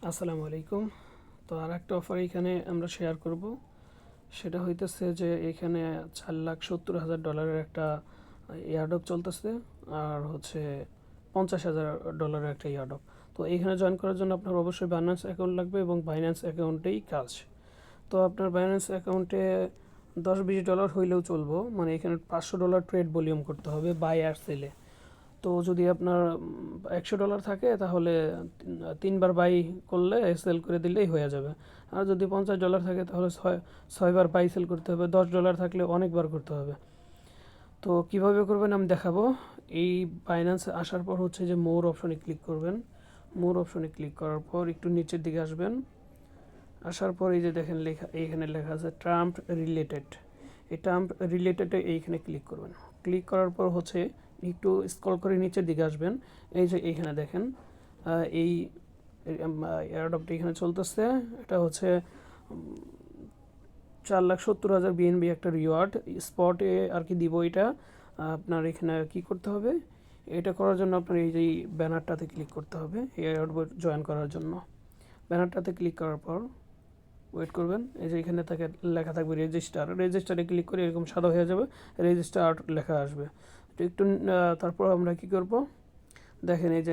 আসসালামু আলাইকুম। তো আর একটা অফার এখানে আমরা শেয়ার করব, সেটা হইতেছে যে এখানে $4,70,000 একটা এয়ারড্রপ চলতেছে, আর হচ্ছে $50,000 একটা এয়ারড্রপ। তো এইখানে জয়েন করার জন্য আপনার অবশ্যই বাইন্যান্স অ্যাকাউন্ট লাগবে এবং বাইন্যান্স অ্যাকাউন্টেই কাজ। তো আপনার বাইন্যান্স অ্যাকাউন্টে $10-20 হইলেও চলবো, মানে এখানে $500 ট্রেড ভলিউম করতে হবে বাই আর সেলে। তো যদি আপনার $100 থাকে তাহলে 3 বার বাই করলে সেল করে দিলেই হয়ে যাবে। আর যদি $50 থাকে তাহলে 6বার বাই সেল করতে হবে। $10 থাকলে অনেকবার করতে হবে। তো কিভাবে করবেন আমি দেখাবো। এই বাইন্যান্সে আসার পর হচ্ছে যে মোর অপশনে ক্লিক করবেন। মোর অপশনে ক্লিক করার পর একটু নিচের দিকে আসবেন। আসার পর এই যে দেখেন লেখা, এইখানে লেখা আছে ট্রাম্প রিলেটেড। এই ট্রাম্প রিলেটেডে এইখানে ক্লিক করবেন। ক্লিক করার পর হচ্ছে একটু স্ক্রল করে নিচের দিকে আসবেন। এই যে এইখানে দেখেন এই এয়ারড্রপটা এখানে চলতেছে। এটা হচ্ছে 4,70,000 বিএনবি একটা রিওয়ার্ড স্পটে আর কি দিব। এটা আপনার এখানে কি করতে হবে, এটা করার জন্য আপনার এই যে ব্যানারটাতে ক্লিক করতে হবে এই এয়ারড্রপ জয়েন করার জন্য। ব্যানারটাতে ক্লিক করার পর ওয়েট করবেন। এই যে এখানে থাকে লেখা থাকবে রেজিস্টারে ক্লিক করে এরকম সাদা হয়ে যাবে, রেজিস্টার লেখা আসবে। তো একটু তারপর আমরা কি করব দেখেন, এই যে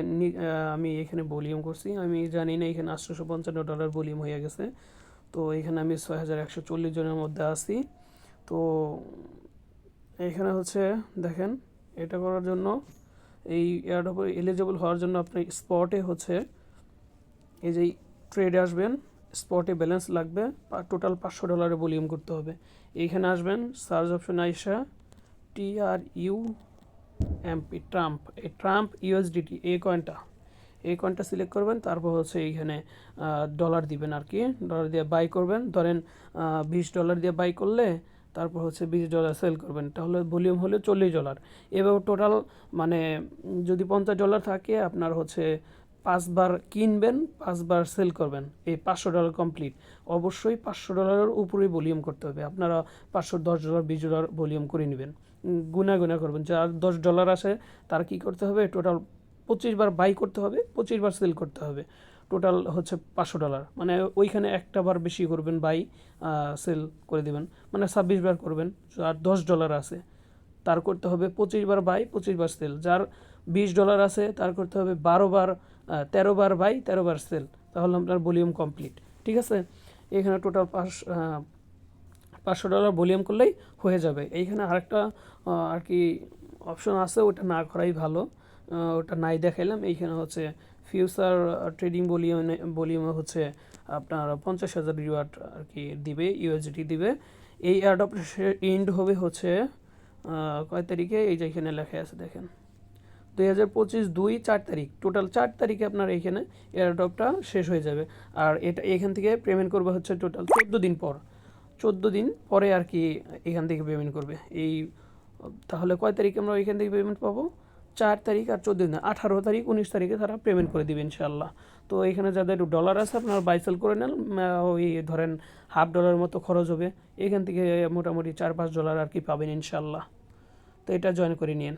আমি এখানে ভলিউম করছি, আমি জানি না এখানে $855 ভলিউম হয়ে গেছে। তো এখানে আমি 6,140 জনের মধ্যে আছি। তো এইখানে হচ্ছে দেখেন, এটা করার জন্য এই এয়ারড্রপে এলিজিবল হওয়ার জন্য আপনি স্পটে হচ্ছে এই যে ট্রেডে আসবেন। স্পটে ব্যালেন্স লাগবে, টোটাল $500 ভলিউম করতে হবে। এইখানে আসবেন, সার্চ অপশন আইসা TRUMP ট্রাম্প, এই ট্রাম্প ইউএসডিটি এই কয়েনটা সিলেক্ট করবেন। তারপর হচ্ছে এইখানে ডলার দিবেন আর কি, ডলার দিয়ে বাই করবেন। ধরেন $20 দিয়ে বাই করলে তারপর হচ্ছে $20 সেল করবেন, তাহলে ভলিউম হলে $40। এভাবে টোটাল মানে যদি $50 থাকে আপনার হচ্ছে 5বার কিনবেন, 5বার সেল করবেন, এই $500 কমপ্লিট। অবশ্যই $500 উপরেই ভলিউম করতে হবে। আপনারা $500, $10, $20 ভলিউম করে নেবেন, গুনা করবেন। যার $10 আসে তার কি করতে হবে, টোটাল 25বার বাই করতে হবে, 25বার সেল করতে হবে। টোটাল হচ্ছে $500, মানে ওইখানে একটা বার বেশি করবেন বাই, সেল করে দেবেন, মানে 26বার করবেন। আর $10 আছে তার করতে হবে 25বার বাই, 25বার সেল। যার $20 আছে তার করতে হবে 12বার, 13বার বাই, 13বার সেল। তাহলে আপনার ভলিউম কমপ্লিট। ঠিক আছে, এখানে টোটাল $500 ভলিউম করলেই হয়ে যাবে। এইখানে আরেকটা আর কি অপশন আছে, ওটা না করাই ভালো, ওটা নাই দেখাইলাম। এইখানে হচ্ছে ফিউচার ট্রেডিং ভলিউমে হচ্ছে আপনার 50,000 রিওয়ার্ড আর কি দিবে, ইউএসডি দিবে। এই এয়ারড্রপ এন্ড হবে হচ্ছে কয় তারিখে, এই যে এখানে লেখা আছে দেখেন 2025 4 তারিখ, টোটাল 4 তারিখে আপনার এইখানে এয়ারড্রপটা শেষ হয়ে যাবে। আর এটা এখান থেকে পেমেন্ট করবে হচ্ছে টোটাল 14 দিন পর, 14 দিন পরে আর কি এখান থেকে পেমেন্ট করবে। এই তাহলে কয় তারিখে আমরা এখান থেকে পেমেন্ট পাবো, 4 তারিখ আর 14 দিন, 18 তারিখ 19 তারিখে তারা পেমেন্ট করে দিবে ইনশাল্লাহ। তো এখানে যাদের ডলার আছে আপনারা বাইসেল করে নেন, ওই ধরেন $50 মতো খরচ হবে, এখান থেকে মোটামুটি $4-5 আর কি পাবেন ইনশাল্লাহ। তো এটা জয়েন করে নিন।